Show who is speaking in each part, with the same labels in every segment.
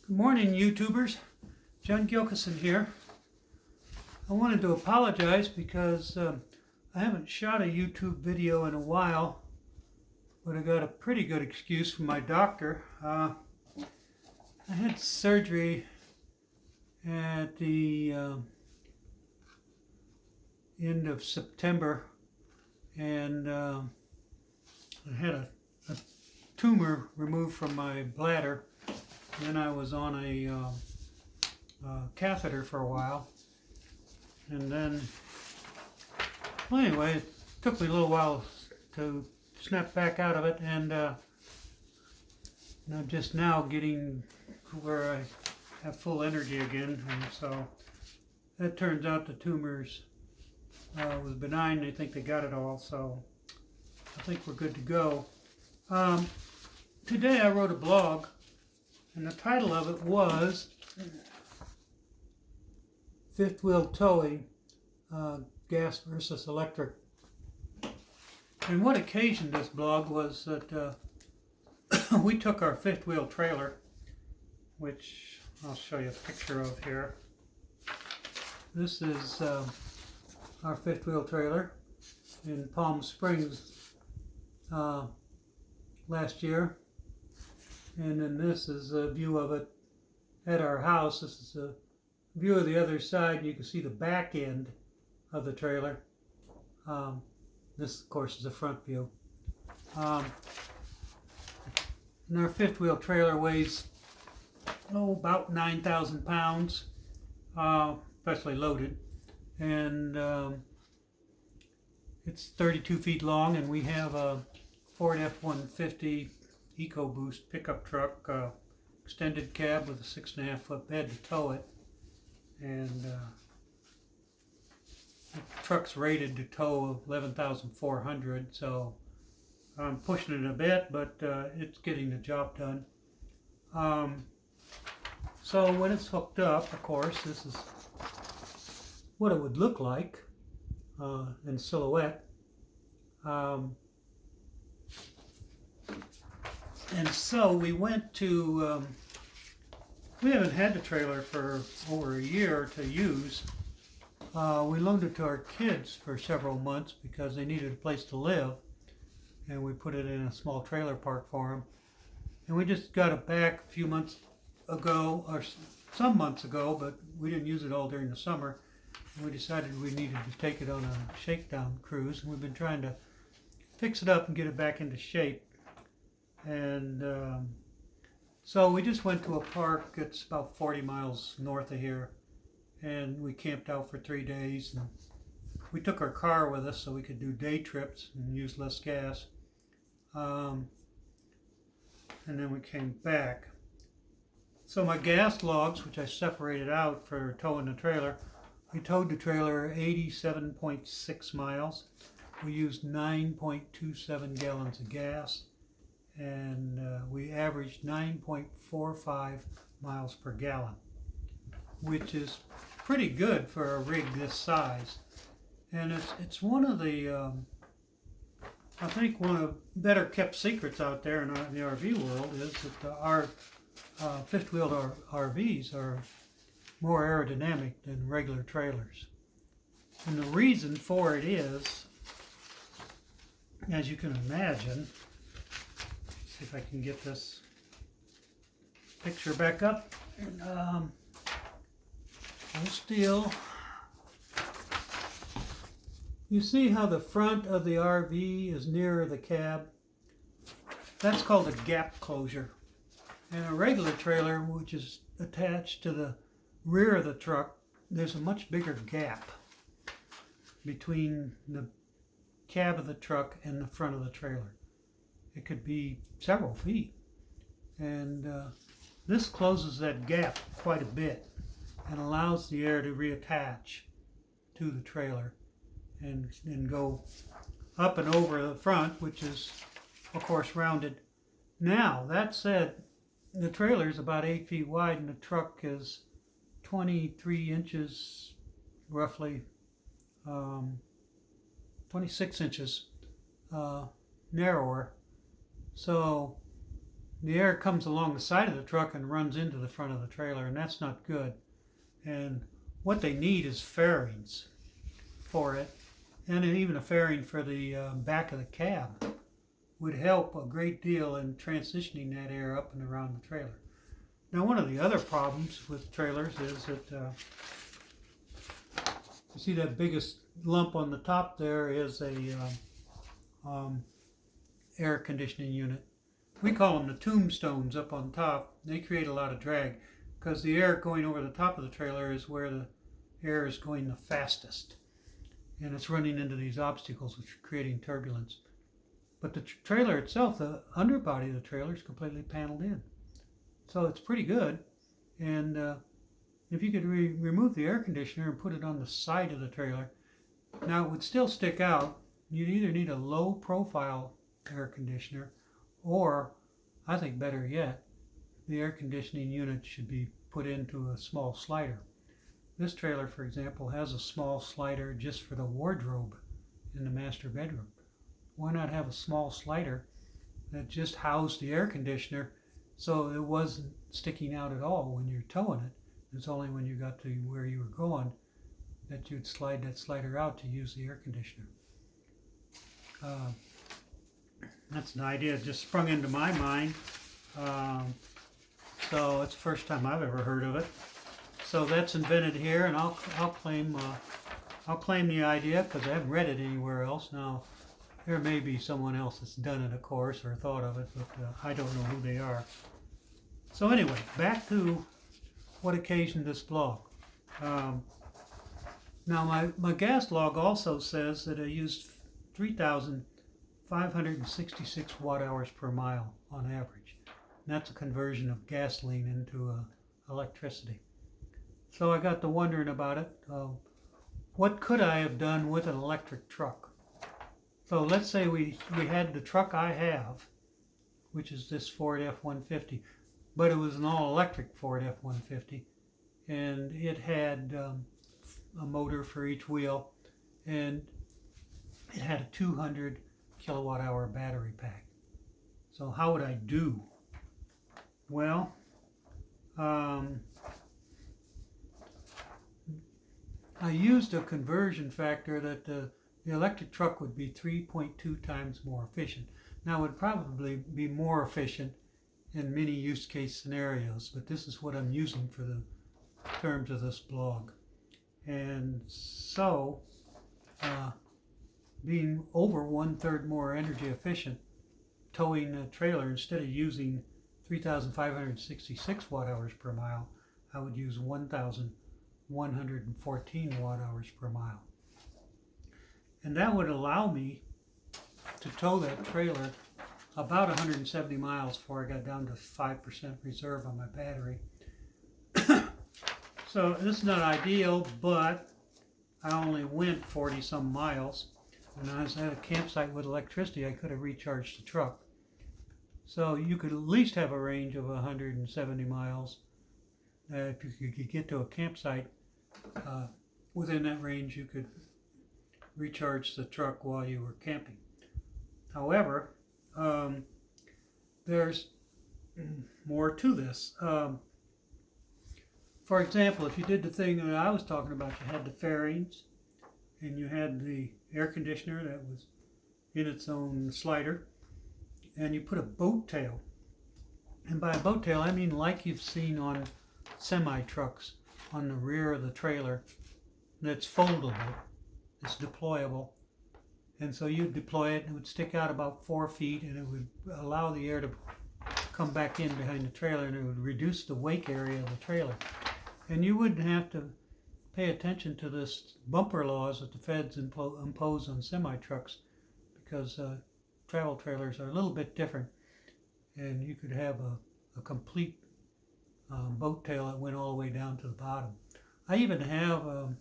Speaker 1: Good morning, YouTubers. John Gilkison here. I wanted to apologize because I haven't shot a YouTube video in a while, but I got a pretty good excuse from my doctor. I had surgery at the end of September, and I had a tumor removed from my bladder. Then I was on a catheter for a while, and then, well, anyway, it took me a little while to snap back out of it, and I'm just now getting to where I have full energy again, and so that turns out the tumors was benign. They think they got it all, so I think we're good to go. Today I wrote a blog, and the title of it was Fifth Wheel Towing, Gas versus Electric. And what occasioned this blog was that we took our fifth wheel trailer, which I'll show you a picture of here. This is our fifth wheel trailer in Palm Springs last year. And then this is a view of it at our house. This is a view of the other side, and you can see the back end of the trailer. This, of course, is the front view. And our fifth wheel trailer weighs about 9,000 pounds, especially loaded. And it's 32 feet long, and we have a Ford F-150 EcoBoost pickup truck, extended cab with a 6.5 foot bed to tow it, and the truck's rated to tow 11,400, so I'm pushing it a bit, but it's getting the job done. So when it's hooked up, of course, this is what it would look like in silhouette. And so we went to, we haven't had the trailer for over a year to use. We loaned it to our kids for several months because they needed a place to live. And we put it in a small trailer park for them. And we just got it back a few months ago, or some months ago, but we didn't use it all during the summer. And we decided we needed to take it on a shakedown cruise. And we've been trying to fix it up and get it back into shape. And so we just went to a park. It's about 40 miles north of here, and we camped out for 3 days. And we took our car with us so we could do day trips and use less gas. And then we came back. So my gas logs, which I separated out for towing the trailer, we towed the trailer 87.6 miles. We used 9.27 gallons of gas. And we averaged 9.45 miles per gallon, which is pretty good for a rig this size. And it's one of the, I think one of the better kept secrets out there in the RV world is that our fifth wheeled RVs are more aerodynamic than regular trailers. And the reason for it is, as you can imagine, see if I can get this picture back up. Hold still. You see how the front of the RV is nearer the cab? That's called a gap closure. And a regular trailer, which is attached to the rear of the truck, there's a much bigger gap between the cab of the truck and the front of the trailer. It could be several feet, and this closes that gap quite a bit and allows the air to reattach to the trailer and go up and over the front, which is of course rounded. Now that said, the trailer is about 8 feet wide and the truck is 23 inches roughly, 26 inches narrower. So the air comes along the side of the truck and runs into the front of the trailer, and that's not good. And what they need is fairings for it, and even a fairing for the back of the cab would help a great deal in transitioning that air up and around the trailer. Now, one of the other problems with trailers is that you see that biggest lump on the top there is a air conditioning unit. We call them the tombstones up on top. They create a lot of drag because the air going over the top of the trailer is where the air is going the fastest. And it's running into these obstacles which are creating turbulence. But the trailer itself, the underbody of the trailer is completely paneled in. So it's pretty good. And if you could remove the air conditioner and put it on the side of the trailer, now it would still stick out. You'd either need a low profile air conditioner, or I think better yet, the air conditioning unit should be put into a small slider. This trailer, for example, has a small slider just for the wardrobe in the master bedroom. Why not have a small slider that just housed the air conditioner so it wasn't sticking out at all when you're towing it? It's only when you got to where you were going that you'd slide that slider out to use the air conditioner. That's an idea that just sprung into my mind. So it's the first time I've ever heard of it. So that's invented here, and I'll claim the idea because I haven't read it anywhere else. Now there may be someone else that's done it, of course, or thought of it, but I don't know who they are. So anyway, back to what occasioned this blog. Now my gas log also says that I used 3,566 watt hours per mile on average. And that's a conversion of gasoline into electricity. So I got to wondering about it. What could I have done with an electric truck? So let's say we had the truck I have, which is this Ford F-150, but it was an all-electric Ford F-150, and it had a motor for each wheel, and it had a 200 kilowatt hour battery pack. So how would I do? Well, I used a conversion factor that the electric truck would be 3.2 times more efficient. Now it would probably be more efficient in many use case scenarios, but this is what I'm using for the terms of this blog. And so, being over 1/3 more energy efficient, towing a trailer, instead of using 3,566 watt hours per mile, I would use 1,114 watt hours per mile. And that would allow me to tow that trailer about 170 miles before I got down to 5% reserve on my battery. So this is not ideal, but I only went 40 some miles. When I was at a campsite with electricity, I could have recharged the truck. So you could at least have a range of 170 miles. If you could get to a campsite within that range, you could recharge the truck while you were camping. However, there's more to this. For example, if you did the thing that I was talking about, you had the fairings, and you had the air conditioner that was in its own slider, and you put a boat tail. And by a boat tail, I mean like you've seen on semi-trucks on the rear of the trailer, that's foldable, it's deployable. And so you deploy it, and it would stick out about 4 feet, and it would allow the air to come back in behind the trailer, and it would reduce the wake area of the trailer. And you wouldn't have to pay attention to this bumper laws that the feds impose on semi-trucks, because travel trailers are a little bit different, and you could have a complete boat tail that went all the way down to the bottom. I even have a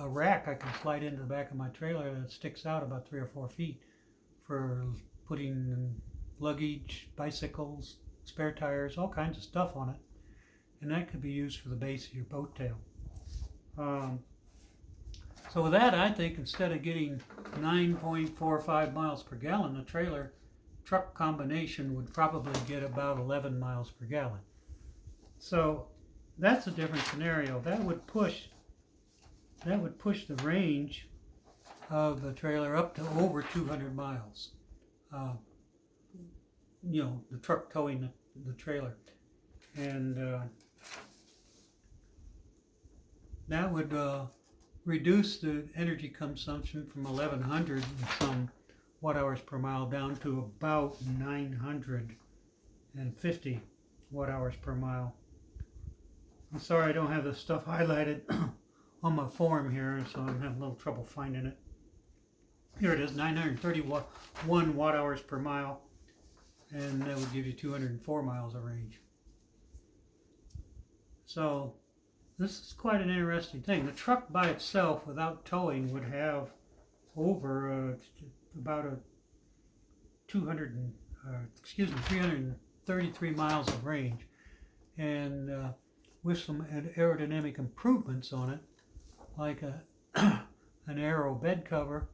Speaker 1: rack I can slide into the back of my trailer that sticks out about 3 or 4 feet for putting luggage, bicycles, spare tires, all kinds of stuff on it. And that could be used for the base of your boat tail. So with that, I think instead of getting 9.45 miles per gallon, the trailer truck combination would probably get about 11 miles per gallon. So that's a different scenario. That would push the range of the trailer up to over 200 miles. The truck towing the trailer. And that would reduce the energy consumption from 1100 and some watt hours per mile down to about 950 watt hours per mile. I'm sorry I don't have the stuff highlighted on my form here, so I'm having a little trouble finding it. Here it is, 931 watt hours per mile, and that would give you 204 miles of range. So this is quite an interesting thing. The truck by itself, without towing, would have over about a 333 miles of range, and with some aerodynamic improvements on it, like an aero bed cover,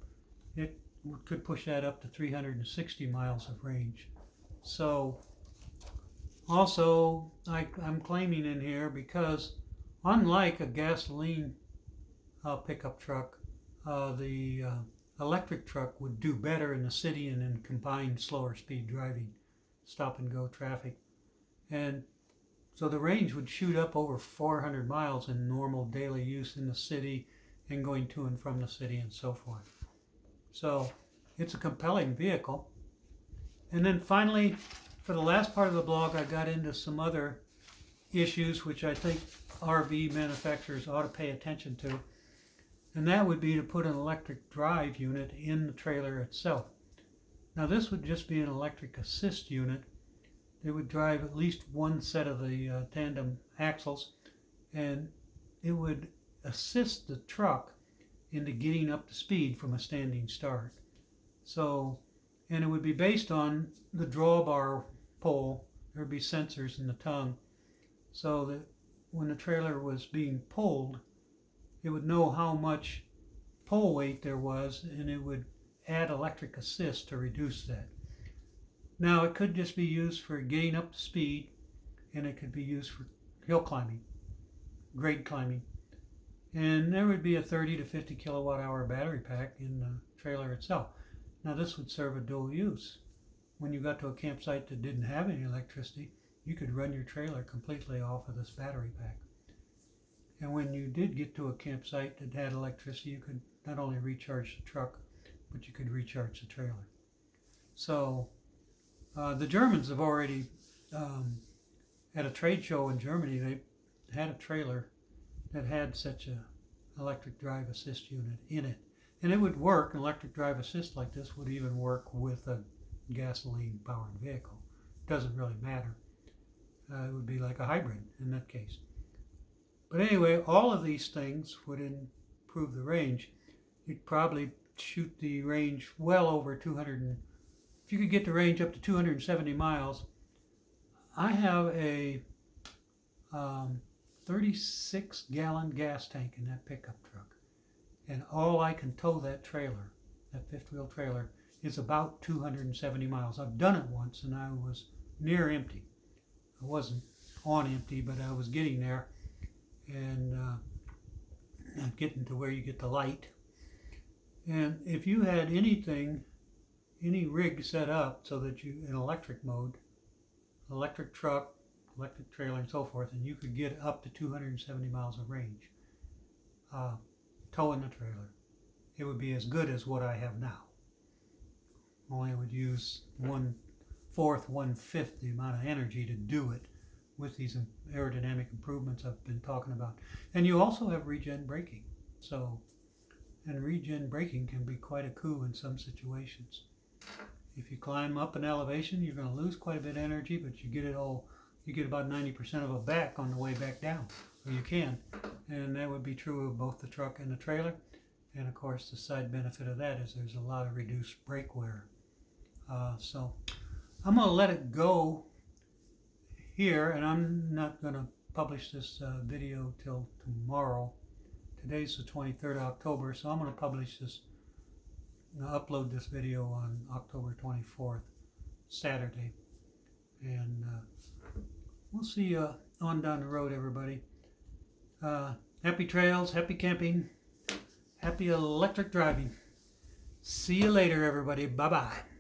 Speaker 1: it could push that up to 360 miles of range. So also I'm claiming in here, because unlike a gasoline pickup truck, the electric truck would do better in the city and in combined slower speed driving, stop and go traffic. And so the range would shoot up over 400 miles in normal daily use in the city and going to and from the city and so forth. So it's a compelling vehicle. And then finally, for the last part of the blog, I got into some other issues which I think RV manufacturers ought to pay attention to. And that would be to put an electric drive unit in the trailer itself. Now this would just be an electric assist unit. It would drive at least one set of the tandem axles, and it would assist the truck into getting up to speed from a standing start. So, and it would be based on the drawbar pole. There would be sensors in the tongue, so that when the trailer was being pulled, it would know how much pole weight there was, and it would add electric assist to reduce that. Now it could just be used for getting up to speed, and it could be used for hill climbing, grade climbing. And there would be a 30 to 50 kilowatt hour battery pack in the trailer itself. Now this would serve a dual use. When you got to a campsite that didn't have any electricity, you could run your trailer completely off of this battery pack. And when you did get to a campsite that had electricity, you could not only recharge the truck, but you could recharge the trailer. So the Germans have already, at a trade show in Germany, they had a trailer that had such a electric drive assist unit in it. And it would work, an electric drive assist like this would even work with a gasoline powered vehicle. It doesn't really matter. It would be like a hybrid in that case. But anyway, all of these things would improve the range. You'd probably shoot the range well over 200. If you could get the range up to 270 miles, I have a 36-gallon gas tank in that pickup truck. And all I can tow that trailer, that fifth wheel trailer, is about 270 miles. I've done it once and I was near empty. I wasn't on empty, but I was getting there, and getting to where you get the light. And if you had anything, any rig set up so that you, in electric mode, electric truck, electric trailer and so forth, and you could get up to 270 miles of range towing the trailer, it would be as good as what I have now. Only I would use 1/4, 1/5 the amount of energy to do it with these aerodynamic improvements I've been talking about. And you also have regen braking. So, and regen braking can be quite a coup in some situations. If you climb up an elevation, you're going to lose quite a bit of energy, but you get about 90% of it back on the way back down, or you can. And that would be true of both the truck and the trailer. And of course, the side benefit of that is there's a lot of reduced brake wear. So I'm going to let it go here, and I'm not going to publish this video till tomorrow. Today's the 23rd of October, so I'm going to upload this video on October 24th. Saturday. And we'll see you on down the road, everybody. Happy trails, happy camping, happy electric driving. See you later, everybody. Bye-bye.